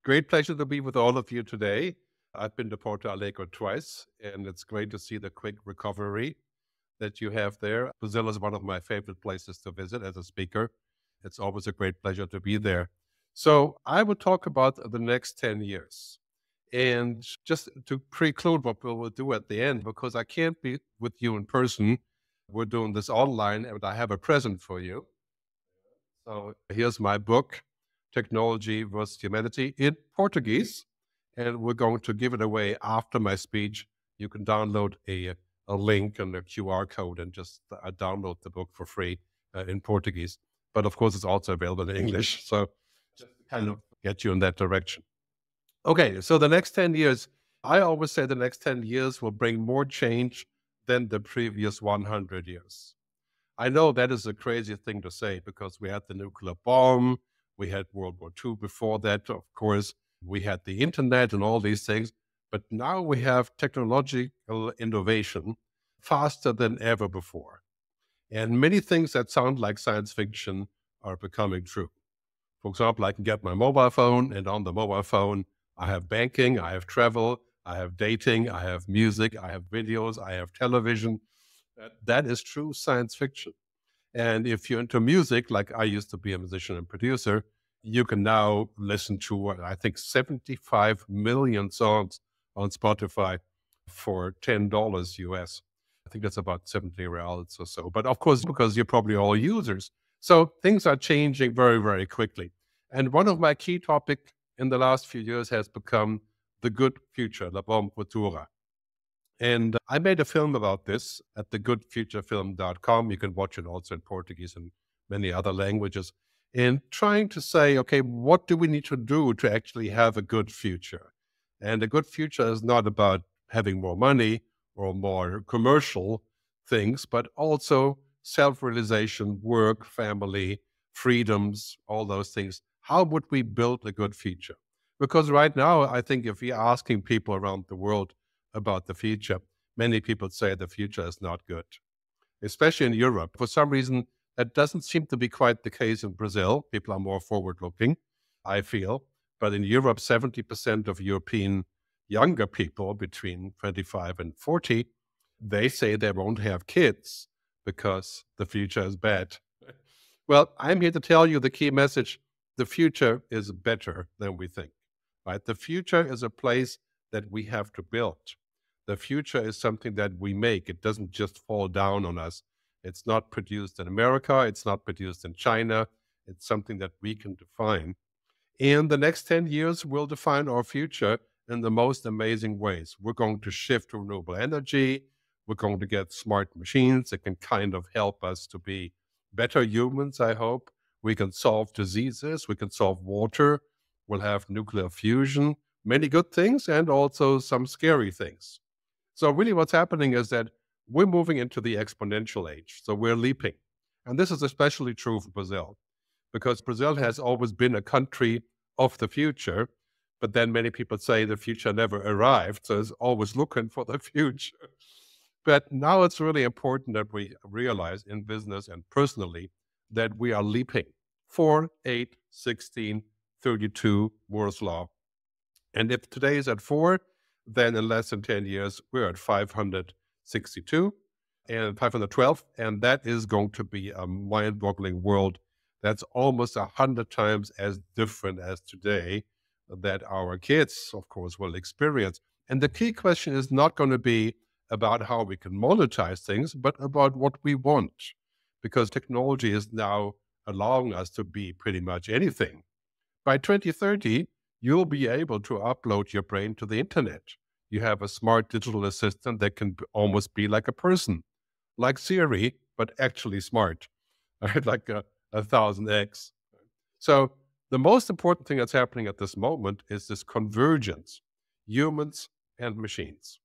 Great pleasure to be with all of you today. I've been to Porto Alegre twice, and it's great to see the quick recovery that you have there. Brazil is one of my favorite places to visit as a speaker. It's always a great pleasure to be there. So, I will talk about the next 10 years. And just to preclude what we will do at the end, because I can't be with you in person, we're doing this online, and I have a present for you. So here's my book, Technology versus Humanity, in Portuguese. And we're going to give it away after my speech. You can download a link and a QR code and just download the book for free in Portuguese. But of course, it's also available in English. So just to kind of get you in that direction. Okay, so the next 10 years, I always say the next 10 years will bring more change than the previous 100 years. I know that is a crazy thing to say because we had the nuclear bomb, we had World War II before that, of course, we had the internet and all these things, but now we have technological innovation faster than ever before. And many things that sound like science fiction are becoming true. For example, I can get my mobile phone, and on the mobile phone, I have banking, I have travel, I have dating, I have music, I have videos, I have television. That is true science fiction. And if you're into music, like I used to be a musician and producer, you can now listen to, I think, 75 million songs on Spotify for $10 US. I think that's about 70 reals or so. But of course, because you're probably all users. So things are changing very, very quickly. And one of my key topics in the last few years has become the good future, la bomba futura. And I made a film about this at thegoodfuturefilm.com. You can watch it also in Portuguese and many other languages. And trying to say, okay, what do we need to do to actually have a good future? And a good future is not about having more money or more commercial things, but also self-realization, work, family, freedoms, all those things. How would we build a good future? Because right now, I think if we're asking people around the world about the future, many people say the future is not good, especially in Europe. For some reason, that doesn't seem to be quite the case in Brazil. People are more forward-looking, I feel. But in Europe, 70% of European younger people between 25 and 40, they say they won't have kids because the future is bad. Well, I'm here to tell you the key message. The future is better than we think, right? The future is a place that we have to build. The future is something that we make. It doesn't just fall down on us. It's not produced in America. It's not produced in China. It's something that we can define. And the next 10 years will define our future in the most amazing ways. We're going to shift to renewable energy. We're going to get smart machines that can kind of help us to be better humans, I hope. We can solve diseases. We can solve water. We'll have nuclear fusion, many good things and also some scary things. So really what's happening is that we're moving into the exponential age. So we're leaping. And this is especially true for Brazil because Brazil has always been a country of the future. But then many people say the future never arrived. So it's always looking for the future. But now it's really important that we realize in business and personally that we are leaping 4, 8, 16, 32 Moore's law. And if today is at 4, then in less than 10 years, we're at 562 and 512. And that is going to be a mind-boggling world that's almost 100 times as different as today that our kids, of course, will experience. And the key question is not going to be about how we can monetize things, but about what we want. Because technology is now allowing us to be pretty much anything. By 2030, you'll be able to upload your brain to the internet. You have a smart digital assistant that can almost be like a person, like Siri, but actually smart, right? Like a 1000x. So the most important thing that's happening at this moment is this convergence, humans and machines.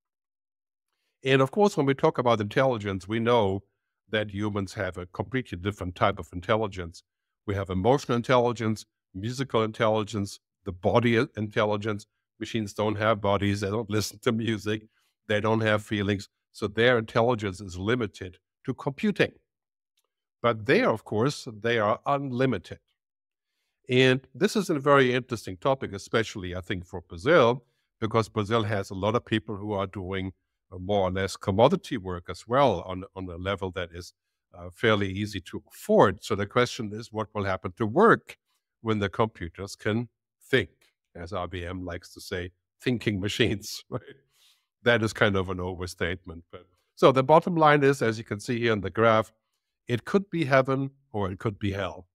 And of course, when we talk about intelligence, we know that humans have a completely different type of intelligence. We have emotional intelligence, musical intelligence, the body intelligence. Machines don't have bodies. They don't listen to music. They don't have feelings. So their intelligence is limited to computing. But they, of course, they are unlimited. And this is a very interesting topic, especially I think for Brazil, because Brazil has a lot of people who are doing more or less commodity work as well on a level that is fairly easy to afford. So the question is, what will happen to work when the computers can think, as IBM likes to say, thinking machines, right? That is kind of an overstatement. But so the bottom line is, as you can see here in the graph, it could be heaven or it could be hell.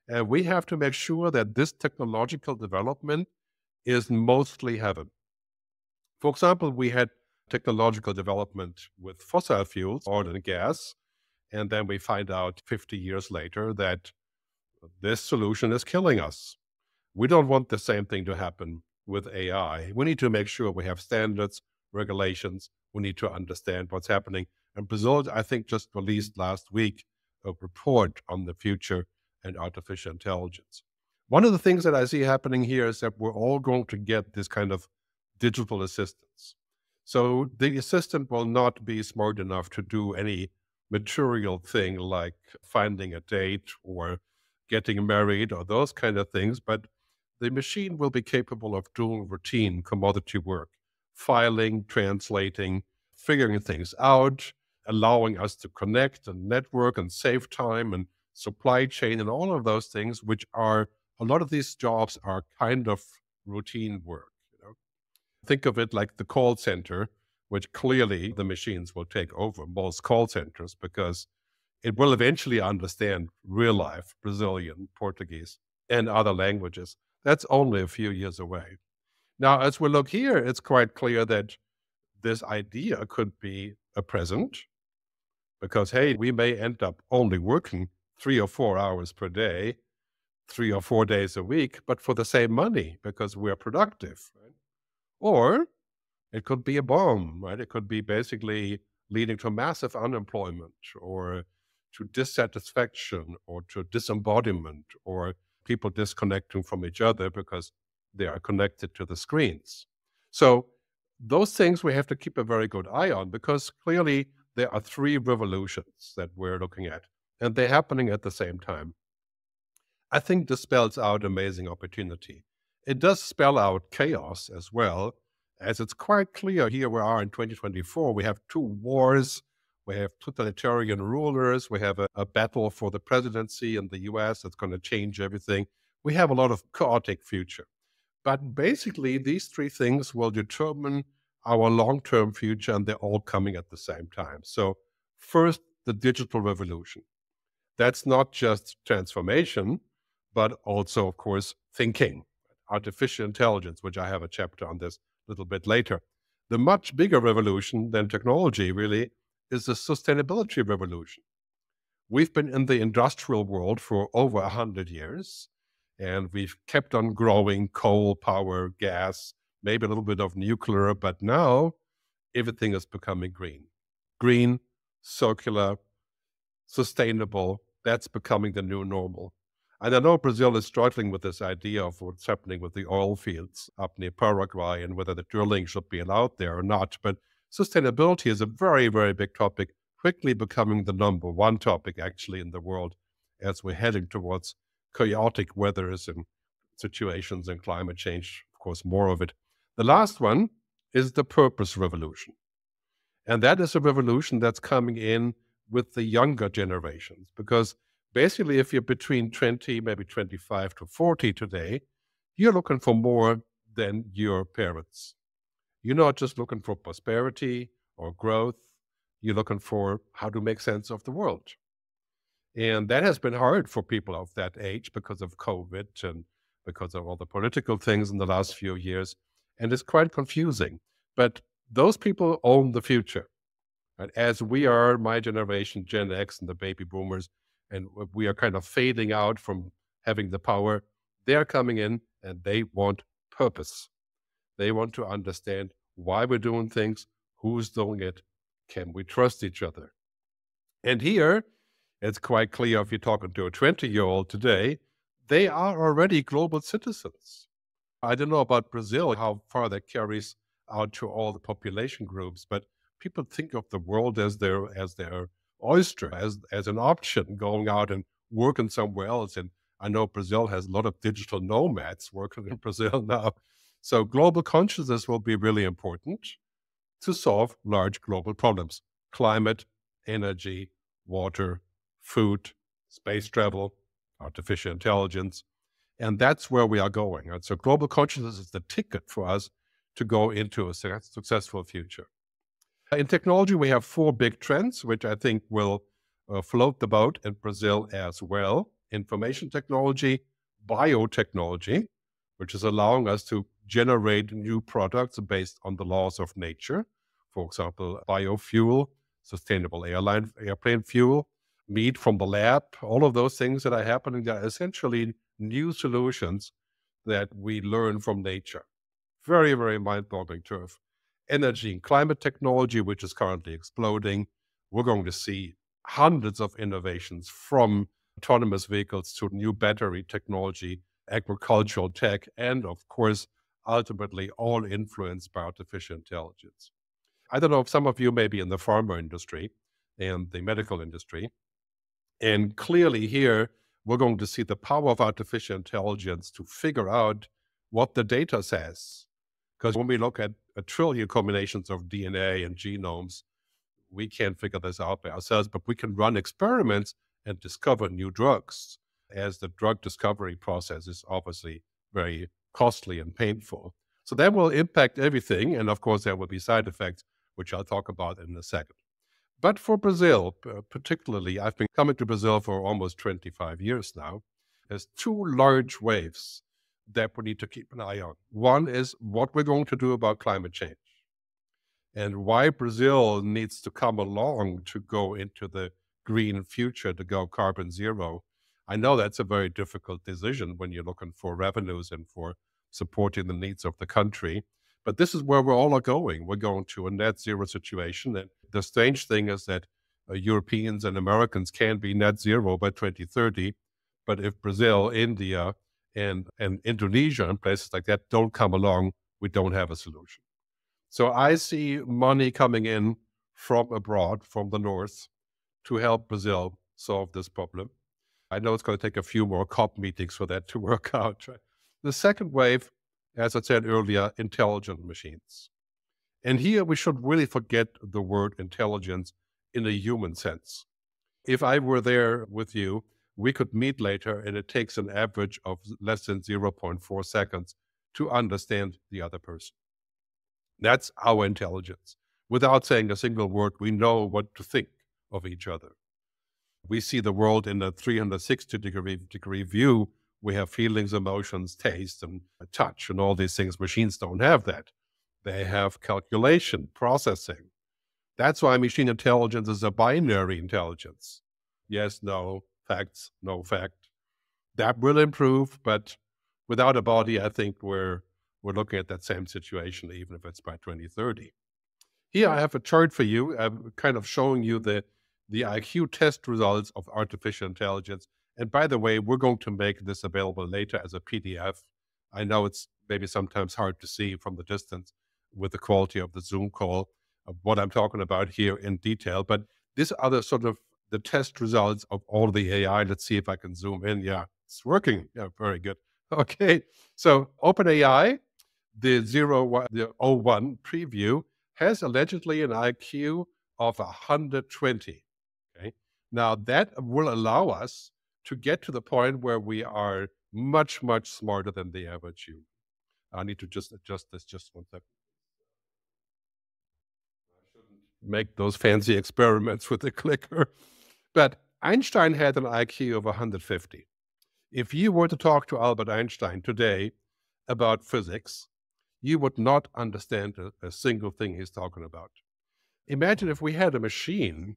And we have to make sure that this technological development is mostly heaven. For example, we had technological development with fossil fuels, oil and gas, and then we find out 50 years later that this solution is killing us. We don't want the same thing to happen with AI. We need to make sure we have standards, regulations. We need to understand what's happening. And Brazil, I think, just released last week a report on the future and artificial intelligence. One of the things that I see happening here is that we're all going to get this kind of digital assistance. So the assistant will not be smart enough to do any material thing like finding a date or getting married or those kind of things, but the machine will be capable of doing routine commodity work, filing, translating, figuring things out, allowing us to connect and network and save time and supply chain and all of those things, which are a lot of these jobs are kind of routine work. Think of it like the call center, which clearly the machines will take over most call centers because it will eventually understand real life Brazilian, Portuguese, and other languages. That's only a few years away. Now, as we look here, it's quite clear that this idea could be a present because, hey, we may end up only working 3 or 4 hours per day, 3 or 4 days a week, but for the same money because we're productive. Right? Or it could be a bomb, right? It could be basically leading to massive unemployment or to dissatisfaction or to disembodiment or people disconnecting from each other because they are connected to the screens. So those things we have to keep a very good eye on because clearly there are three revolutions that we're looking at and they're happening at the same time. I think this spells out amazing opportunity. It does spell out chaos as well, as it's quite clear here we are in 2024. We have two wars, we have totalitarian rulers, we have a battle for the presidency in the US that's going to change everything. We have a lot of chaotic future. But basically, these three things will determine our long-term future, and they're all coming at the same time. So first, the digital revolution. That's not just transformation, but also, of course, thinking, artificial intelligence, which I have a chapter on this a little bit later. The much bigger revolution than technology really is the sustainability revolution. We've been in the industrial world for over 100 years, and we've kept on growing coal, power, gas, maybe a little bit of nuclear, but now everything is becoming green. Green, circular, sustainable, that's becoming the new normal. And I know Brazil is struggling with this idea of what's happening with the oil fields up near Paraguay and whether the drilling should be allowed there or not. But sustainability is a very, very big topic, quickly becoming the number one topic actually in the world as we're heading towards chaotic weathers and situations and climate change, of course, more of it. The last one is the purpose revolution. And that is a revolution that's coming in with the younger generations because basically, if you're between 20, maybe 25 to 40 today, you're looking for more than your parents. You're not just looking for prosperity or growth. You're looking for how to make sense of the world. And that has been hard for people of that age because of COVID and because of all the political things in the last few years. And it's quite confusing. But those people own the future. And as we are, my generation, Gen X and the baby boomers, and we are kind of fading out from having the power, they're coming in and they want purpose. They want to understand why we're doing things, who's doing it, can we trust each other? And here, it's quite clear if you're talking to a 20-year-old today, they are already global citizens. I don't know about Brazil, how far that carries out to all the population groups, but people think of the world as their oyster, as an option, going out and working somewhere else. And I know Brazil has a lot of digital nomads working in Brazil now. So global consciousness will be really important to solve large global problems: climate, energy, water, food, space travel, artificial intelligence. And that's where we are going. And so global consciousness is the ticket for us to go into a successful future. In technology, we have four big trends, which I think will float the boat in Brazil as well: information technology, biotechnology, which is allowing us to generate new products based on the laws of nature. For example, biofuel, sustainable airplane fuel, meat from the lab, all of those things that are happening, they are essentially new solutions that we learn from nature. Very, very mind-boggling turf. Energy and climate technology, which is currently exploding. We're going to see hundreds of innovations, from autonomous vehicles to new battery technology, agricultural tech, and of course, ultimately all influenced by artificial intelligence. I don't know if some of you may be in the pharma industry and the medical industry. And clearly here, we're going to see the power of artificial intelligence to figure out what the data says. Because when we look at a trillion combinations of DNA and genomes, we can't figure this out by ourselves, but we can run experiments and discover new drugs, as the drug discovery process is obviously very costly and painful. So that will impact everything. And of course, there will be side effects, which I'll talk about in a second. But for Brazil, particularly, I've been coming to Brazil for almost 25 years now. There's two large waves that we need to keep an eye on. One is what we're going to do about climate change, and why Brazil needs to come along to go into the green future, to go carbon zero. I know that's a very difficult decision when you're looking for revenues and for supporting the needs of the country. But this is where we all are going. We're going to a net zero situation. And the strange thing is that Europeans and Americans can be net zero by 2030. But if Brazil, India, and Indonesia and places like that don't come along, we don't have a solution. So I see money coming in from abroad, from the north, to help Brazil solve this problem. I know it's going to take a few more COP meetings for that to work out. The second wave, as I said earlier, intelligent machines. And here we should really forget the word intelligence in a human sense. If I were there with you, we could meet later, and it takes an average of less than 0.4 seconds to understand the other person. That's our intelligence. Without saying a single word, we know what to think of each other. We see the world in a 360-degree view. We have feelings, emotions, taste, and touch, and all these things. Machines don't have that. They have calculation, processing. That's why machine intelligence is a binary intelligence. Yes, no, facts, no fact. That will improve, but without a body, I think we're looking at that same situation, even if it's by 2030. Here I have a chart for you. I'm kind of showing you the IQ test results of artificial intelligence. And by the way, we're going to make this available later as a PDF. I know it's maybe sometimes hard to see from the distance with the quality of the Zoom call of what I'm talking about here in detail. But these are the sort of the test results of all the AI. Let's see if I can zoom in. Yeah, it's working. Yeah, very good. Okay, so OpenAI, the 01 preview, has allegedly an IQ of 120. Okay, now that will allow us to get to the point where we are much, much smarter than the average human. I need to just adjust this just one second. I shouldn't make those fancy experiments with the clicker. But Einstein had an IQ of 150. If you were to talk to Albert Einstein today about physics, you would not understand a single thing he's talking about. Imagine if we had a machine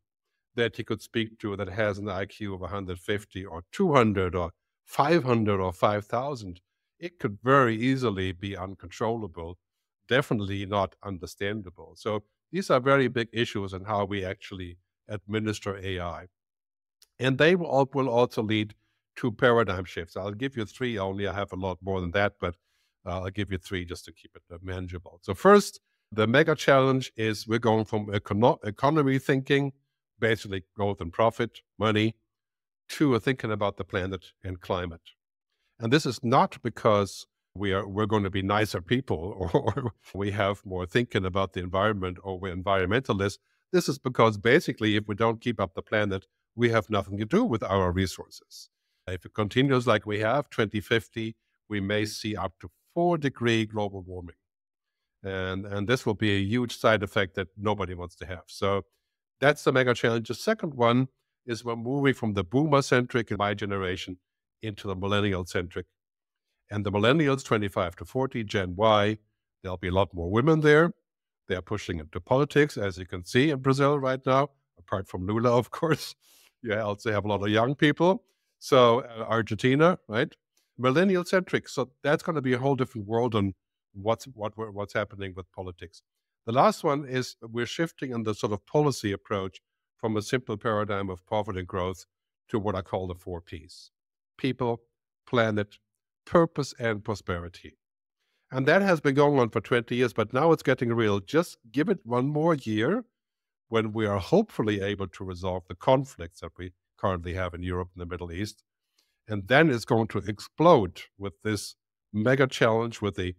that he could speak to that has an IQ of 150 or 200 or 500 or 5,000. It could very easily be uncontrollable, definitely not understandable. So these are very big issues in how we actually administer AI. And they will also lead to paradigm shifts. I'll give you three only. I have a lot more than that, but I'll give you three just to keep it manageable. So first, the mega challenge is we're going from economy thinking, basically growth and profit, money, to thinking about the planet and climate. And this is not because we're going to be nicer people or we have more thinking about the environment or we're environmentalists. This is because basically, if we don't keep up the planet, we have nothing to do with our resources. If it continues like we have, 2050, we may see up to 4-degree global warming. And this will be a huge side effect that nobody wants to have. So that's the mega challenge. The second one is we're moving from the boomer-centric in my generation into the millennial-centric. And the millennials, 25 to 40, Gen Y, there'll be a lot more women there. They're pushing into politics, as you can see in Brazil right now, apart from Lula, of course. You also have a lot of young people. So Argentina, right? Millennial-centric. So that's going to be a whole different world on what's happening with politics. The last one is we're shifting in the sort of policy approach from a simple paradigm of poverty and growth to what I call the 4 Ps: people, planet, purpose, and prosperity. And that has been going on for 20 years, but now it's getting real. Just give it one more year when we are hopefully able to resolve the conflicts that we currently have in Europe and the Middle East. And then it's going to explode with this mega challenge, with the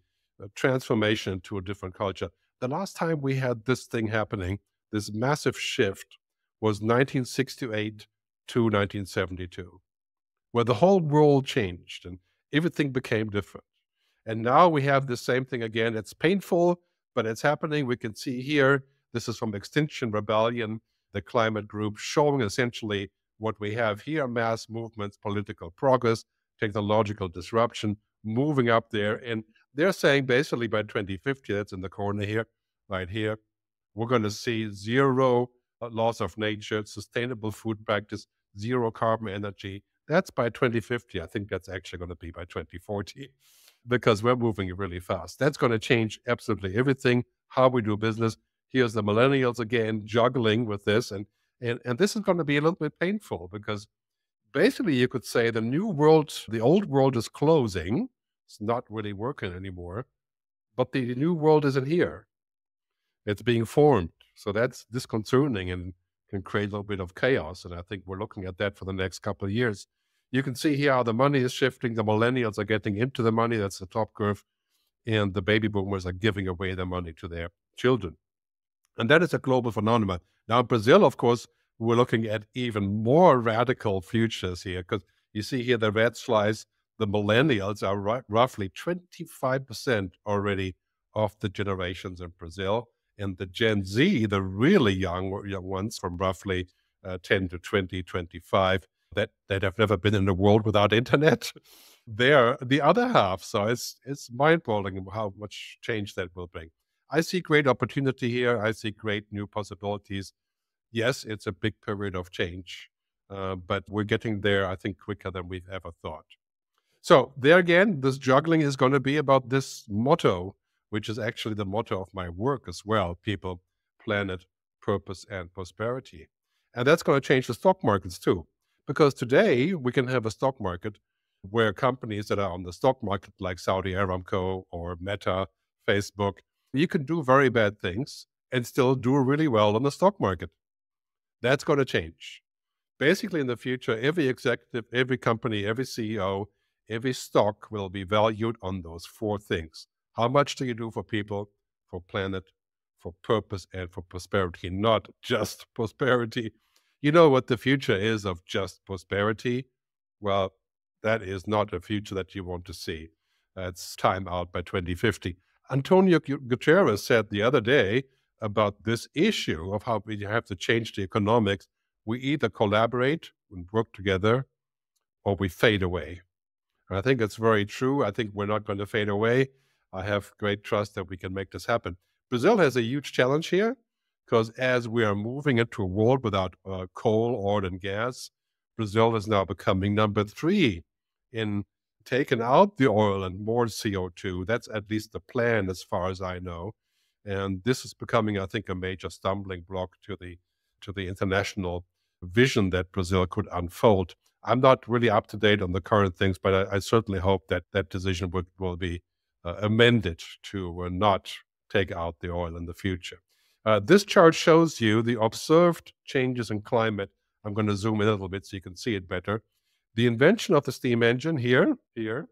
transformation into a different culture. The last time we had this thing happening, this massive shift, was 1968 to 1972, where the whole world changed and everything became different. And now we have the same thing again. It's painful, but it's happening. We can see here, this is from Extinction Rebellion, the climate group, showing essentially what we have here: mass movements, political progress, technological disruption, moving up there. And they're saying basically by 2050, that's in the corner here, right here, we're going to see zero loss of nature, sustainable food practice, zero carbon energy. That's by 2050. I think that's actually going to be by 2040 because we're moving really fast. That's going to change absolutely everything, how we do business. Here's the millennials again juggling with this. And this is going to be a little bit painful because basically you could say the new world, the old world is closing. It's not really working anymore, but the new world isn't here. It's being formed. So that's disconcerting and can create a little bit of chaos. And I think we're looking at that for the next couple of years. You can see here how the money is shifting. The millennials are getting into the money. That's the top curve. And the baby boomers are giving away the money to their children. And that is a global phenomenon. Now, in Brazil, of course, we're looking at even more radical futures here because you see here the red slice, the millennials are roughly 25% already of the generations in Brazil. And the Gen Z, the really young ones from roughly 10 to 20, 25, that have never been in a world without internet, they're the other half. So it's mind-blowing how much change that will bring. I see great opportunity here. I see great new possibilities. Yes, it's a big period of change, but we're getting there, I think, quicker than we've ever thought. So there again, this juggling is going to be about this motto, which is actually the motto of my work as well: people, planet, purpose, and prosperity. And that's going to change the stock markets too, because today we can have a stock market where companies that are on the stock market like Saudi Aramco or Meta, Facebook, you can do very bad things and still do really well on the stock market. That's going to change. Basically, in the future, every executive, every company, every CEO, every stock will be valued on those 4 things. How much do you do for people, for planet, for purpose, and for prosperity, not just prosperity? You know what the future is of just prosperity? Well, that is not a future that you want to see. It's time out by 2050. Antonio Guterres said the other day about this issue of how we have to change the economics. We either collaborate and work together or we fade away. And I think it's very true. I think we're not going to fade away. I have great trust that we can make this happen. Brazil has a huge challenge here because as we are moving into a world without coal, oil, and gas, Brazil is now becoming number 3 in taking out the oil and more CO2. That's at least the plan as far as I know. And this is becoming, I think, a major stumbling block to the international vision that Brazil could unfold. I'm not really up to date on the current things, but I certainly hope that that decision will be amended to not take out the oil in the future. This chart shows you the observed changes in climate. I'm going to zoom in a little bit so you can see it better. The invention of the steam engine there,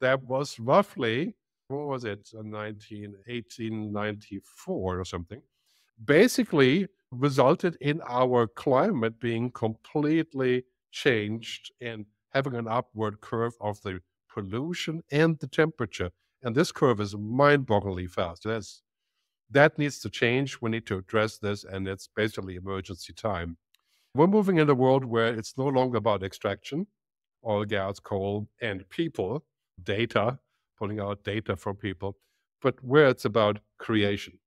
that was roughly, what was it, 1894 or something, basically resulted in our climate being completely changed and having an upward curve of the pollution and the temperature. And this curve is mind-bogglingly fast. That needs to change. We need to address this, and it's basically emergency time. We're moving in a world where it's no longer about extraction, oil, gas, coal, and people, data, pulling out data from people, but where it's about creation.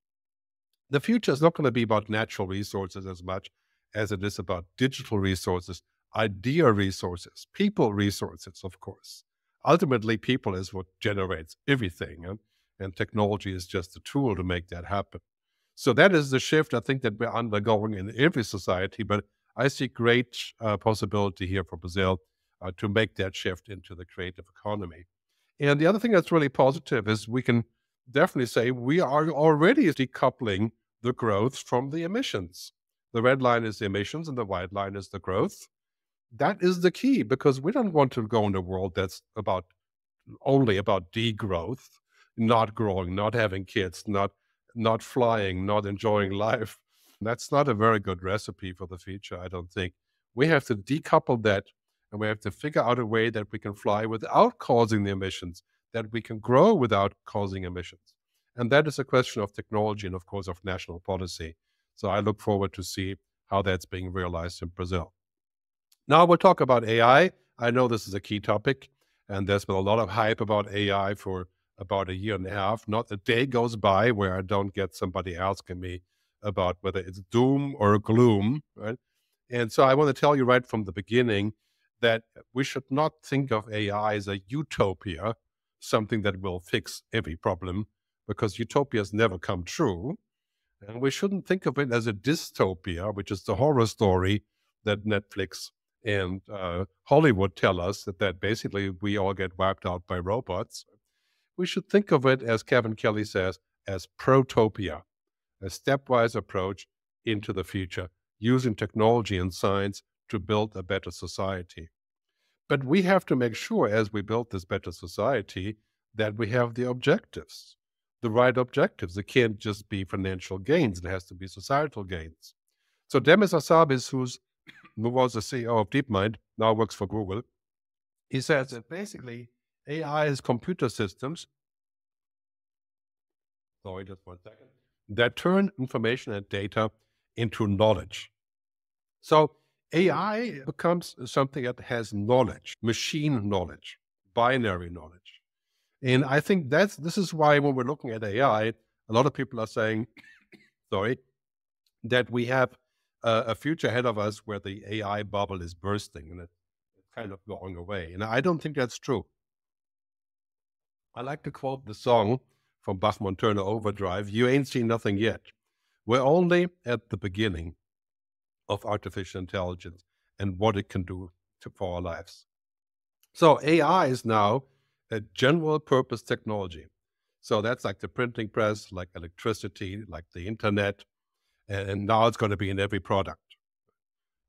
The future is not going to be about natural resources as much as it is about digital resources, idea resources, people resources, of course. Ultimately, people is what generates everything, and technology is just a tool to make that happen. So that is the shift I think that we're undergoing in every society, but I see great possibility here for Brazil to make that shift into the creative economy. And the other thing that's really positive is we can definitely say we are already decoupling the growth from the emissions. The red line is the emissions and the white line is the growth. That is the key, because we don't want to go in a world that's only about degrowth, not growing, not having kids, not flying, not enjoying life. That's not a very good recipe for the future, I don't think. We have to decouple that, and we have to figure out a way that we can fly without causing the emissions, that we can grow without causing emissions. And that is a question of technology and, of course, of national policy. So I look forward to see how that's being realized in Brazil. Now we'll talk about AI. I know this is a key topic, and there's been a lot of hype about AI for about a year and a half. Not a day goes by where I don't get somebody asking me about whether it's doom or gloom, right? And so I want to tell you right from the beginning that we should not think of AI as a utopia, something that will fix every problem, because utopias never come true. And we shouldn't think of it as a dystopia, which is the horror story that Netflix and Hollywood tell us, that basically we all get wiped out by robots. We should think of it, as Kevin Kelly says, as protopia, a stepwise approach into the future, using technology and science to build a better society. But we have to make sure, as we build this better society, that we have the objectives, the right objectives. It can't just be financial gains. It has to be societal gains. So Demis Hassabis, who was the CEO of DeepMind, now works for Google, he says that basically AI is computer systems, sorry, just 1 second, that turn information and data into knowledge. So AI becomes something that has knowledge, machine knowledge, binary knowledge. And I think this is why when we're looking at AI, a lot of people are saying, sorry, that we have a future ahead of us where the AI bubble is bursting and it's kind of going away. And I don't think that's true. I like to quote the song from Bach-Montana Overdrive, "You ain't seen nothing yet." We're only at the beginning of artificial intelligence and what it can do for our lives. So AI is now a general purpose technology. So that's like the printing press, like electricity, like the internet, and now it's going to be in every product.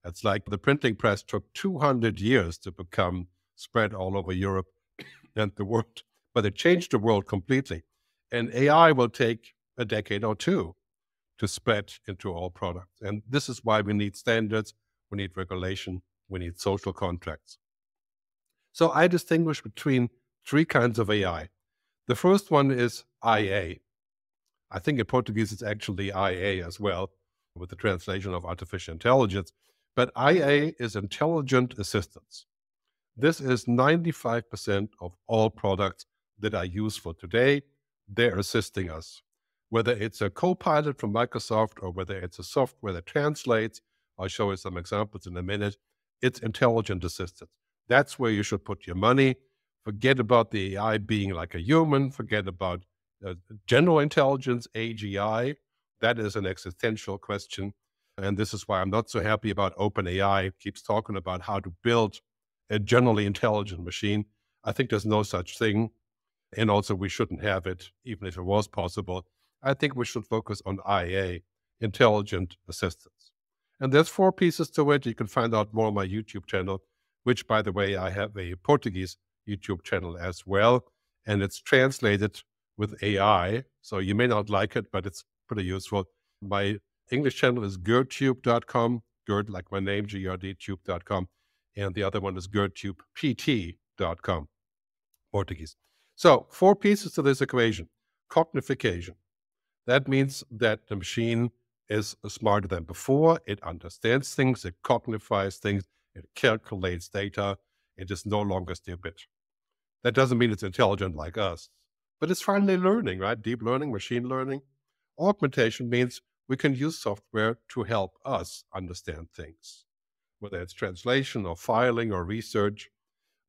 It's like the printing press took 200 years to become spread all over Europe and the world, but it changed the world completely. And AI will take a decade or two to spread into all products. And this is why we need standards, we need regulation, we need social contracts. So I distinguish between 3 kinds of AI. The first one is IA. I think in Portuguese it's actually IA as well, with the translation of artificial intelligence. But IA is intelligent assistance. This is 95% of all products that are useful today. They're assisting us. Whether it's a co-pilot from Microsoft or whether it's a software that translates, I'll show you some examples in a minute, it's intelligent assistance. That's where you should put your money. Forget about the AI being like a human. Forget about general intelligence, AGI. That is an existential question. And this is why I'm not so happy about OpenAI. It keeps talking about how to build a generally intelligent machine. I think there's no such thing. And also we shouldn't have it, even if it was possible. I think we should focus on IA, intelligent assistance. And there's 4 pieces to it. You can find out more on my YouTube channel. which, by the way, I have a Portuguese YouTube channel as well, and it's translated with AI. So you may not like it, but it's pretty useful. My English channel is gerdtube.com, Gerd like my name, Gerd tube.com, and the other one is gerdtubept.com, Portuguese. So 4 pieces to this equation. Cognification. That means that the machine is smarter than before. It understands things, it cognifies things, it calculates data. It is no longer stupid. That doesn't mean it's intelligent like us, but it's finally learning, right? Deep learning, machine learning. Augmentation means we can use software to help us understand things, whether it's translation or filing or research.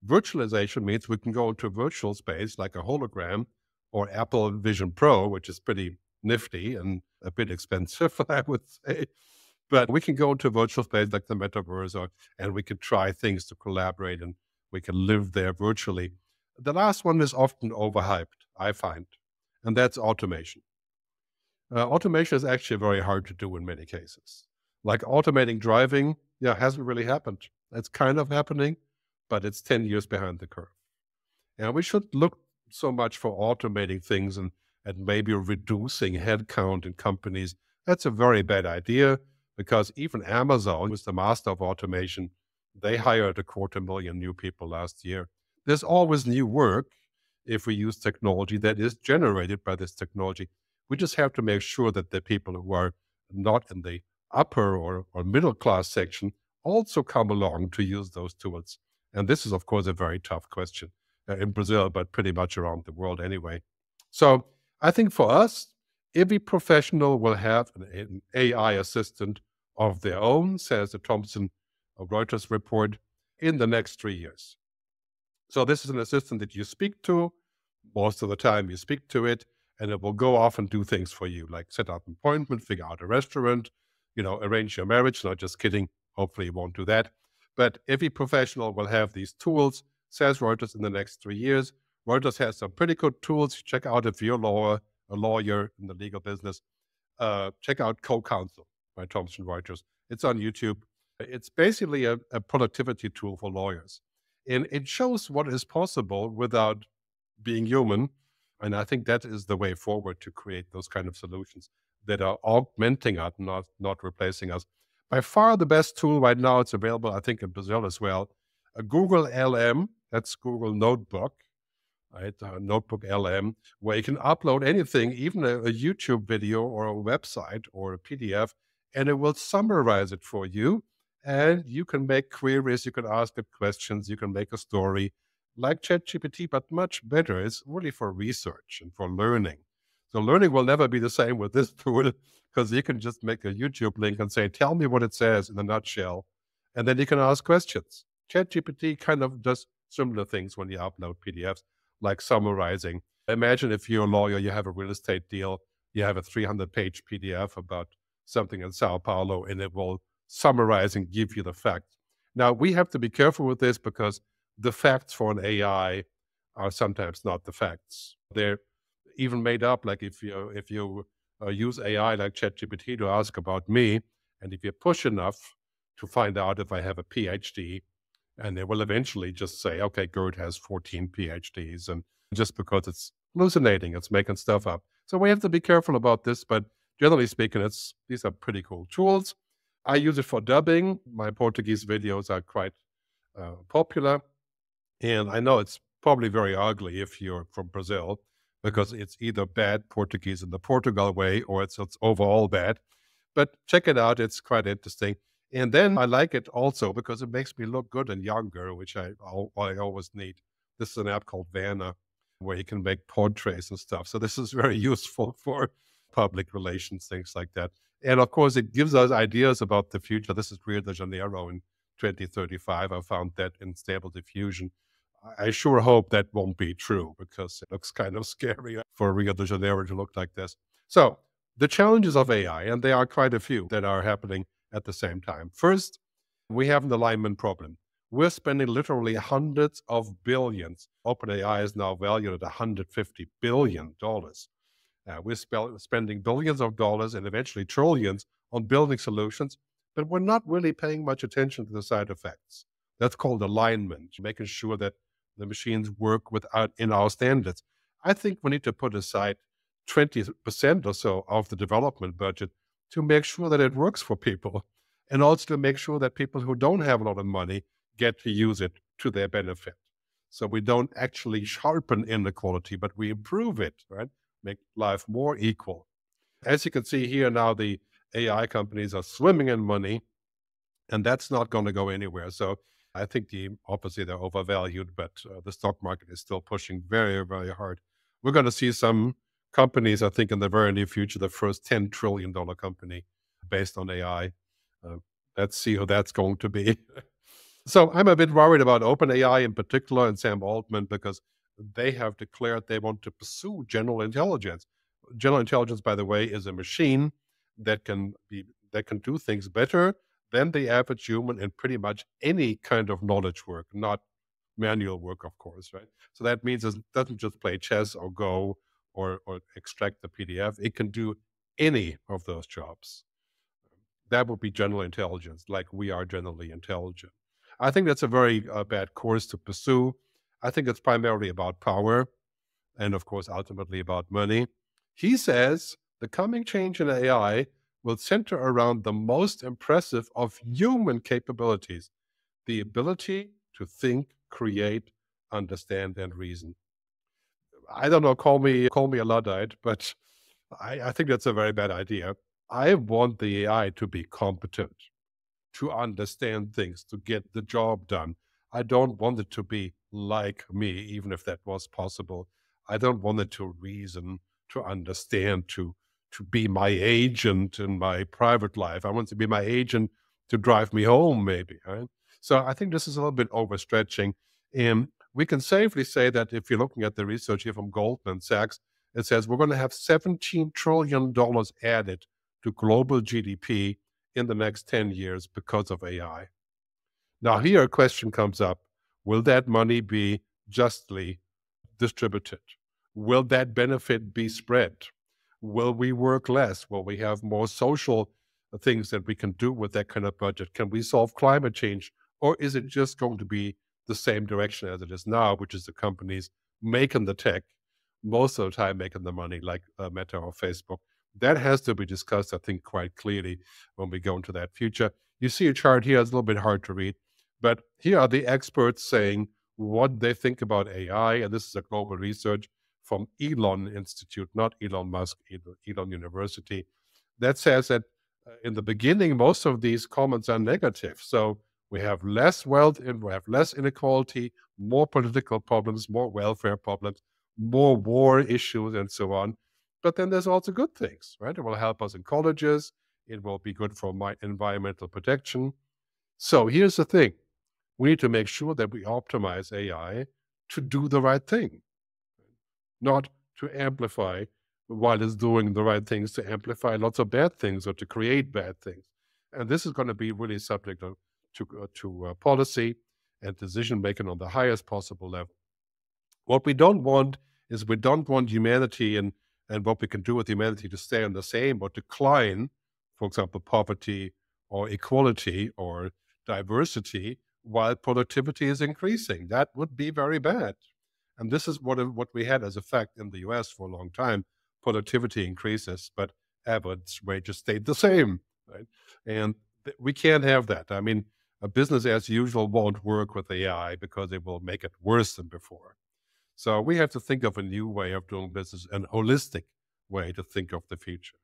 Virtualization means we can go into virtual space like a hologram or Apple Vision Pro, which is pretty nifty and a bit expensive, I would say. But we can go into virtual space like the metaverse, and we can try things to collaborate, and we can live there virtually. The last one is often overhyped, I find, and that's automation. Automation is actually very hard to do in many cases. Like automating driving, hasn't really happened. It's kind of happening, but it's 10 years behind the curve. And we should look so much for automating things and maybe reducing headcount in companies. That's a very bad idea, because even Amazon, who's the master of automation, they hired 250,000 new people last year. There's always new work if we use technology that is generated by this technology. We just have to make sure that the people who are not in the upper or middle class section also come along to use those tools. And this is, of course, a very tough question in Brazil, but pretty much around the world anyway. So I think for us, every professional will have an AI assistant of their own, says the Thomson Reuters report, in the next 3 years. So this is an assistant that you speak to. Most of the time you speak to it, and it will go off and do things for you, like set up an appointment, figure out a restaurant, arrange your marriage. Not just kidding. Hopefully it won't do that. But every professional will have these tools, says Reuters, in the next 3 years. Reuters has some pretty good tools. Check out if you're a lawyer in the legal business. Check out Co-Counsel by Thomson Reuters. It's on YouTube. It's basically a productivity tool for lawyers. And it shows what is possible without being human. And I think that is the way forward to create those kind of solutions that are augmenting us, not replacing us. By far the best tool right now, it's available, I think, in Brazil as well. A Google LM, that's Google Notebook, right? Notebook LM, where you can upload anything, even a YouTube video or a website or a PDF, and it will summarize it for you. And you can make queries, you can ask it questions, you can make a story like ChatGPT, but much better. It's really for research and for learning. So learning will never be the same with this tool, because you can just make a YouTube link and say, tell me what it says in a nutshell. And then you can ask questions. ChatGPT kind of does similar things when you upload PDFs, like summarizing. Imagine if you're a lawyer, you have a real estate deal, you have a 300-page PDF about something in Sao Paulo, and it will summarize and give you the facts. Now, we have to be careful with this, because the facts for an AI are sometimes not the facts. They're even made up. Like if you use AI like ChatGPT to ask about me, and if you push enough to find out if I have a PhD, and they will eventually just say, okay, Gerd has 14 PhDs, and just because it's hallucinating, it's making stuff up. So we have to be careful about this, but generally speaking, these are pretty cool tools. I use it for dubbing. My Portuguese videos are quite popular. And I know it's probably very ugly if you're from Brazil, because it's either bad Portuguese in the Portugal way, or it's overall bad. But check it out. It's quite interesting. And then I like it also because it makes me look good and younger, which I always need. This is an app called Vanna, where you can make portraits and stuff. So this is very useful for public relations, things like that. And of course, it gives us ideas about the future. This is Rio de Janeiro in 2035. I found that in Stable Diffusion. I sure hope that won't be true, because it looks kind of scary for Rio de Janeiro to look like this. So the challenges of AI, and there are quite a few that are happening at the same time. First, we have an alignment problem. We're spending literally hundreds of billions. OpenAI is now valued at $150 billion. We're spending billions of dollars and eventually trillions on building solutions, but we're not really paying much attention to the side effects. That's called alignment, making sure that the machines work in our standards. I think we need to put aside 20% or so of the development budget to make sure that it works for people, and also to make sure that people who don't have a lot of money get to use it to their benefit. So we don't actually sharpen inequality, but we improve it, right? Make life more equal. As you can see here now, the AI companies are swimming in money, and that's not going to go anywhere. So I think obviously they're overvalued, but the stock market is still pushing very, very hard. We're going to see some companies, I think, in the very near future, the first $10 trillion company based on AI. Uh, let's see who that's going to be. So I'm a bit worried about OpenAI in particular and Sam Altman, because they have declared they want to pursue general intelligence. General intelligence, by the way, is a machine that can do things better than the average human in pretty much any kind of knowledge work, not manual work, of course, right? So that means it doesn't just play chess or Go or extract the PDF. It can do any of those jobs. That would be general intelligence, like we are generally intelligent. I think that's a very bad course to pursue. I think it's primarily about power and, of course, ultimately about money. He says the coming change in AI will center around the most impressive of human capabilities, the ability to think, create, understand, and reason. I don't know, call me a Luddite, but I think that's a very bad idea. I want the AI to be competent, to understand things, to get the job done. I don't want it to be like me, even if that was possible. I don't want it to reason, to understand, to be my agent in my private life. I want it to be my agent to drive me home, maybe. Right? So I think this is a little bit overstretching. And we can safely say that if you're looking at the research here from Goldman Sachs, it says we're going to have $17 trillion added to global GDP in the next 10 years because of AI. Now, here a question comes up. Will that money be justly distributed? Will that benefit be spread? Will we work less? Will we have more social things that we can do with that kind of budget? Can we solve climate change? Or is it just going to be the same direction as it is now, which is the companies making the tech, most of the time making the money, like Meta or Facebook? That has to be discussed, I think, quite clearly when we go into that future. You see a chart here, it's a little bit hard to read, but here are the experts saying what they think about AI, and this is a global research from Elon Institute, not Elon Musk, Elon University, that says that in the beginning, most of these comments are negative. So we have less wealth and we have less inequality, more political problems, more welfare problems, more war issues, and so on. But then there's also good things, right? It will help us in colleges. It will be good for my environmental protection. So here's the thing. We need to make sure that we optimize AI to do the right thing, not to amplify while it's doing the right things, to amplify lots of bad things or to create bad things. And this is going to be really subject to policy and decision making on the highest possible level. What we don't want is we don't want humanity and what we can do with humanity to stay on the same or decline, for example, poverty or equality or diversity, while productivity is increasing. That would be very bad. And this is what we had as a fact in the US for a long time. Productivity increases, but average wages stayed the same, right? And we can't have that. I mean, a business as usual won't work with AI because it will make it worse than before. So we have to think of a new way of doing business, an holistic way to think of the future.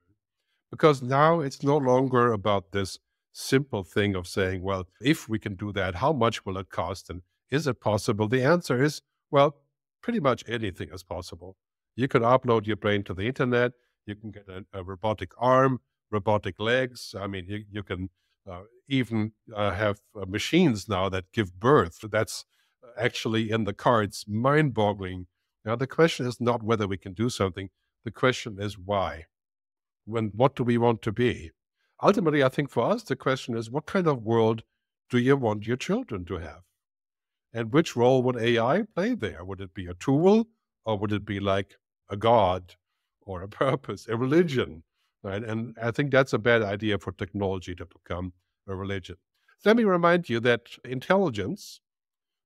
Because now it's no longer about this simple thing of saying, well, if we can do that, how much will it cost? And is it possible? The answer is, well, pretty much anything is possible. You can upload your brain to the internet. You can get a robotic arm, robotic legs. I mean, you can even have machines now that give birth. That's actually in the cards, mind-boggling. Now, the question is not whether we can do something. The question is why. What do we want to be? Ultimately, I think for us, the question is, what kind of world do you want your children to have? And which role would AI play there? Would it be a tool, or would it be like a god or a purpose, a religion? Right? And I think that's a bad idea for technology to become a religion. Let me remind you that intelligence,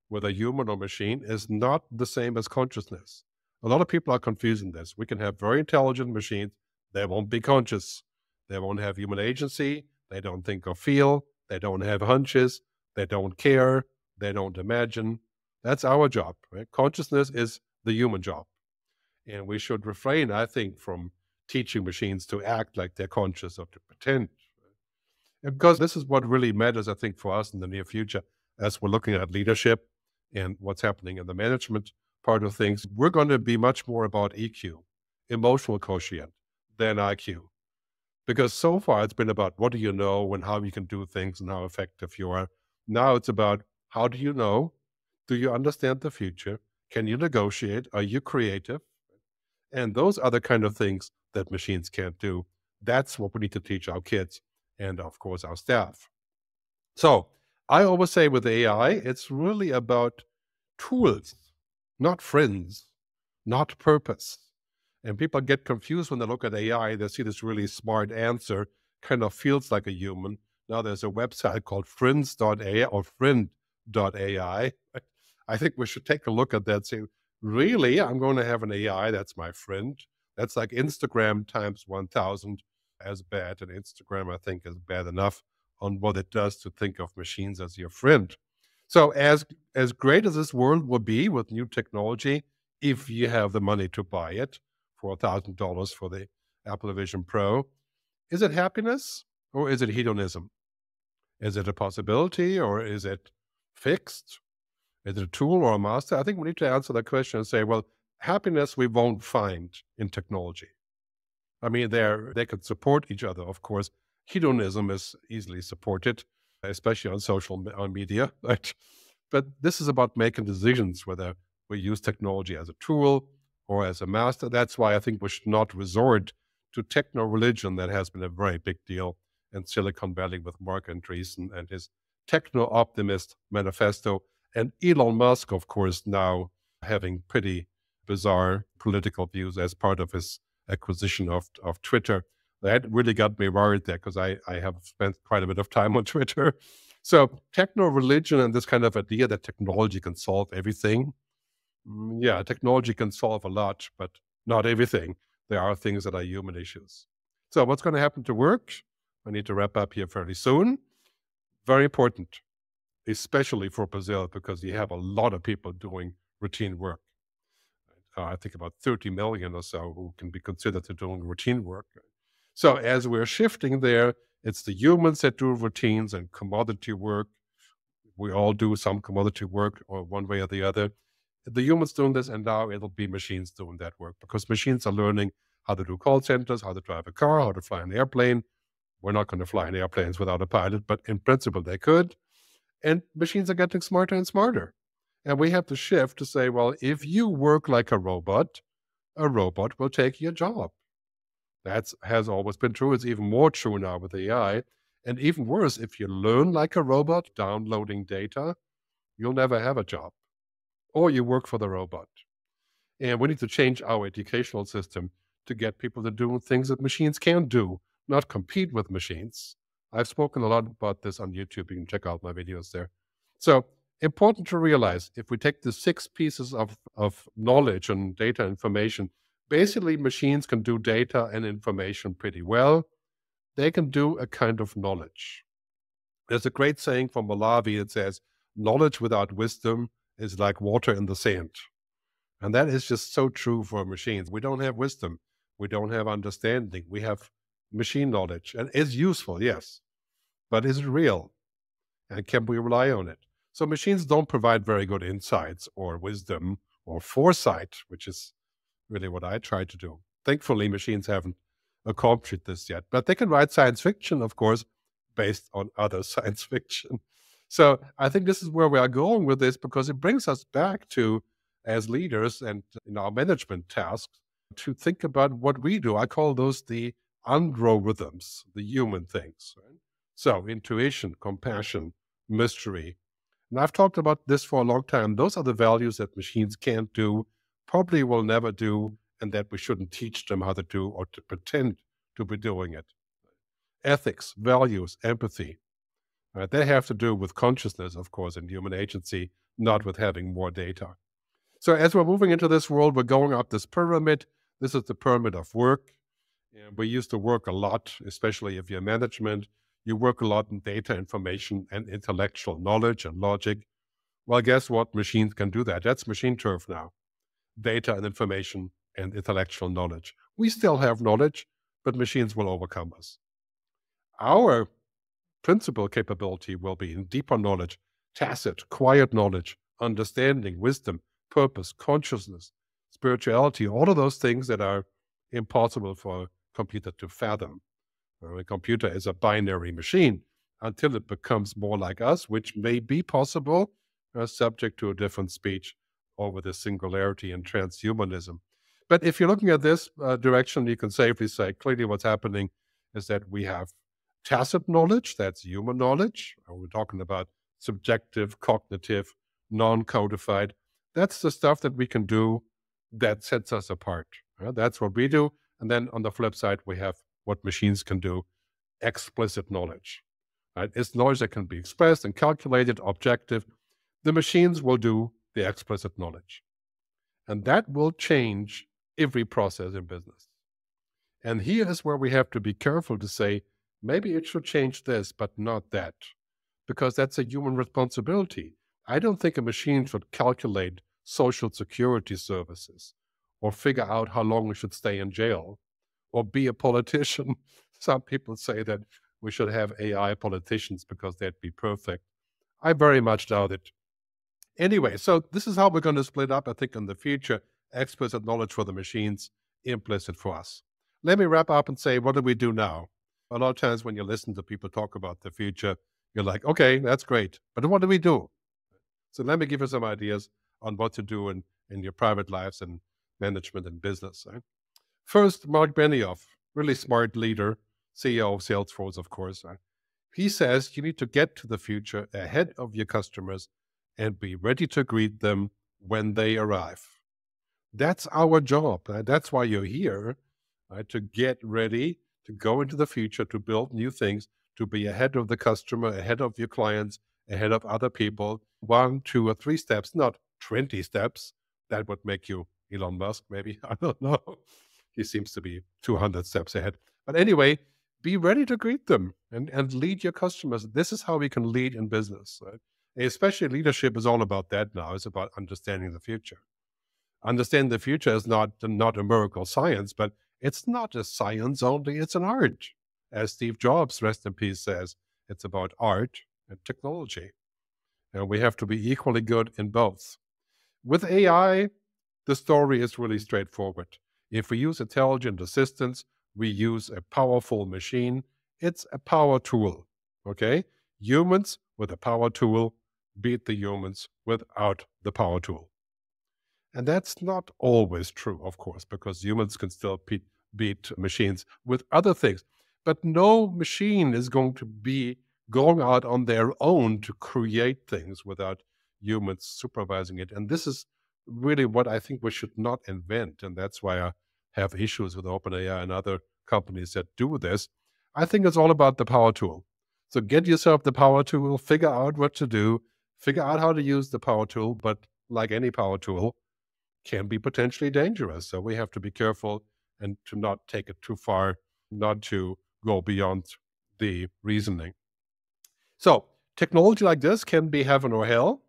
whether human or machine, is not the same as consciousness. A lot of people are confusing this. We can have very intelligent machines, they won't be conscious. They won't have human agency, they don't think or feel, they don't have hunches, they don't care, they don't imagine. That's our job, right? Consciousness is the human job. And we should refrain, I think, from teaching machines to act like they're conscious or to pretend. Because this is what really matters, I think, for us in the near future as we're looking at leadership and what's happening in the management part of things. We're going to be much more about EQ, emotional quotient, than IQ. Because so far it's been about what do you know and how you can do things and how effective you are. Now it's about how do you know? Do you understand the future? Can you negotiate? Are you creative? And those are the kind of things that machines can't do. That's what we need to teach our kids and, of course, our staff. So I always say with AI, it's really about tools, not friends, not purpose. And people get confused when they look at AI. They see this really smart answer, kind of feels like a human. Now there's a website called friends.ai or friend.ai. I think we should take a look at that and say, really, I'm going to have an AI that's my friend. That's like Instagram times 1,000 as bad. And Instagram, I think, is bad enough on what it does to think of machines as your friend. So as great as this world will be with new technology, if you have the money to buy it for $1,000 for the Apple Vision Pro, is it happiness or is it hedonism? Is it a possibility or is it fixed? Is it a tool or a master? I think we need to answer that question and say, well, happiness we won't find in technology. I mean, they could support each other, of course. Hedonism is easily supported, especially on social media. Right? But this is about making decisions, whether we use technology as a tool or as a master. That's why I think we should not resort to techno-religion that has been a very big deal in Silicon Valley with Mark Andreessen and his techno-optimist manifesto. And Elon Musk, of course, now having pretty bizarre political views as part of his acquisition of Twitter. That really got me worried there because I have spent quite a bit of time on Twitter. So techno-religion and this kind of idea that technology can solve everything. Yeah, technology can solve a lot, but not everything. There are things that are human issues. So what's going to happen to work? I need to wrap up here fairly soon. Very important, especially for Brazil, because you have a lot of people doing routine work. I think about 30 million or so who can be considered to doing routine work. So as we're shifting there, it's the humans that do routines and commodity work. We all do some commodity work or one way or the other. The humans doing this, and now it'll be machines doing that work because machines are learning how to do call centers, how to drive a car, how to fly an airplane. We're not going to fly in airplanes without a pilot, but in principle they could. And machines are getting smarter and smarter. And we have to shift to say, well, if you work like a robot will take your job. That has always been true. It's even more true now with AI. And even worse, if you learn like a robot, downloading data, you'll never have a job. Or you work for the robot. And we need to change our educational system to get people to do things that machines can't do, not compete with machines. I've spoken a lot about this on YouTube. You can check out my videos there. So important to realize, if we take the 6 pieces of knowledge and data information, basically machines can do data and information pretty well. They can do a kind of knowledge. There's a great saying from Malawi that says, knowledge without wisdom is like water in the sand. And that is just so true for machines. We don't have wisdom. We don't have understanding. We have machine knowledge. And it's useful, yes. But is it real? And can we rely on it? So machines don't provide very good insights or wisdom or foresight, which is really what I try to do. Thankfully, machines haven't accomplished this yet. But they can write science fiction, of course, based on other science fiction. So I think this is where we are going with this because it brings us back to, as leaders and in our management tasks, to think about what we do. I call those the androrhythms, the human things. Right? So intuition, compassion, mystery. And I've talked about this for a long time. Those are the values that machines can't do, probably will never do, and that we shouldn't teach them how to do or to pretend to be doing it. Ethics, values, empathy. Right? They have to do with consciousness, of course, and human agency, not with having more data. So as we're moving into this world, we're going up this pyramid. This is the pyramid of work. And we used to work a lot, especially if you're management. You work a lot in data, information, and intellectual knowledge and logic. Well, guess what? Machines can do that. That's machine turf now. Data and information and intellectual knowledge. We still have knowledge, but machines will overcome us. Our principal capability will be in deeper knowledge, tacit, quiet knowledge, understanding, wisdom, purpose, consciousness, spirituality, all of those things that are impossible for a computer to fathom. A computer is a binary machine until it becomes more like us, which may be possible, subject to a different speech over the singularity and transhumanism. But if you're looking at this direction, you can safely say clearly what's happening is that we have tacit knowledge, that's human knowledge. We're talking about subjective, cognitive, non-codified. That's the stuff that we can do that sets us apart. That's what we do. And then on the flip side, we have what machines can do, explicit knowledge. Right? It's knowledge that can be expressed and calculated, objective. The machines will do the explicit knowledge. And that will change every process in business. And here is where we have to be careful to say, maybe it should change this, but not that, because that's a human responsibility. I don't think a machine should calculate social security services or figure out how long we should stay in jail or be a politician. Some people say that we should have AI politicians because they'd be perfect. I very much doubt it. Anyway, so this is how we're going to split up, I think, in the future. Explicit knowledge for the machines, implicit for us. Let me wrap up and say, what do we do now? A lot of times when you listen to people talk about the future, you're like, okay, that's great. But what do we do? So let me give you some ideas on what to do in your private lives and management and business. Right? First, Mark Benioff, really smart leader, CEO of Salesforce, of course. Right? He says you need to get to the future ahead of your customers and be ready to greet them when they arrive. That's our job. Right? That's why you're here, right? To get ready, to go into the future, to build new things, to be ahead of the customer, ahead of your clients, ahead of other people. 1, 2, or 3 steps, not 20 steps. That would make you Elon Musk, maybe. I don't know. He seems to be 200 steps ahead. But anyway, be ready to greet them and lead your customers. This is how we can lead in business. Right? Especially leadership is all about that now. It's about understanding the future. Understanding the future is not a miracle science, but it's not a science only, it's an art. As Steve Jobs, rest in peace, says, it's about art and technology. And we have to be equally good in both. With AI, the story is really straightforward. If we use intelligent assistants, we use a powerful machine. It's a power tool, okay? Humans with a power tool beat the humans without the power tool. And that's not always true, of course, because humans can still beat machines with other things. But no machine is going to be going out on their own to create things without humans supervising it. And this is really what I think we should not invent. And that's why I have issues with OpenAI and other companies that do this. I think it's all about the power tool. So get yourself the power tool, figure out what to do, figure out how to use the power tool. But like any power tool, can be potentially dangerous. So we have to be careful and to not take it too far, not to go beyond the reasoning. So technology like this can be heaven or hell.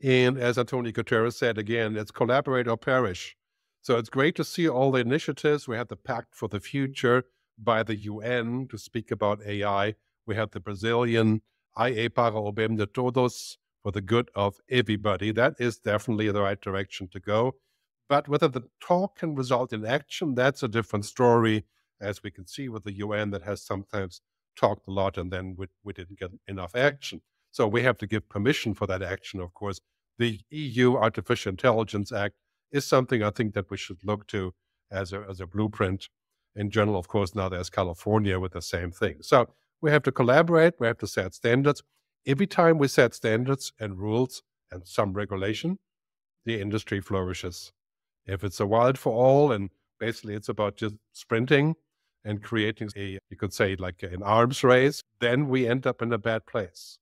And as Antonio Guterres said, again, it's collaborate or perish. So it's great to see all the initiatives. We have the Pact for the Future by the UN to speak about AI. We have the Brazilian IA para o bem de todos, for the good of everybody. That is definitely the right direction to go. But whether the talk can result in action, that's a different story, as we can see with the UN that has sometimes talked a lot and then we didn't get enough action. So we have to give permission for that action, of course. The EU Artificial Intelligence Act is something I think that we should look to as a blueprint. In general, of course, now there's California with the same thing. So we have to collaborate, we have to set standards. Every time we set standards and rules and some regulation, the industry flourishes. If it's a wild for all and basically it's about just sprinting and creating you could say like an arms race, then we end up in a bad place.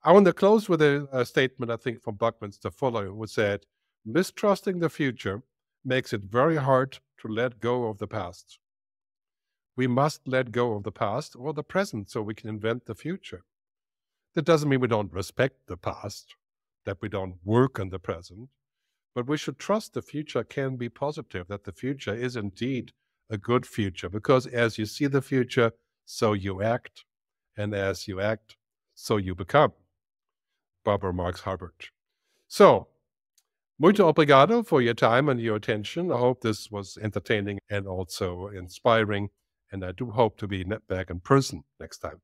I want to close with a statement, I think, from Buckminster Fuller, who said, mistrusting the future makes it very hard to let go of the past. We must let go of the past or the present so we can invent the future. That doesn't mean we don't respect the past, that we don't work on the present, but we should trust the future can be positive, that the future is indeed a good future, because as you see the future, so you act, and as you act, so you become. Barbara Marx Hubbard. So, muito obrigado for your time and your attention. I hope this was entertaining and also inspiring, and I do hope to be back in person next time.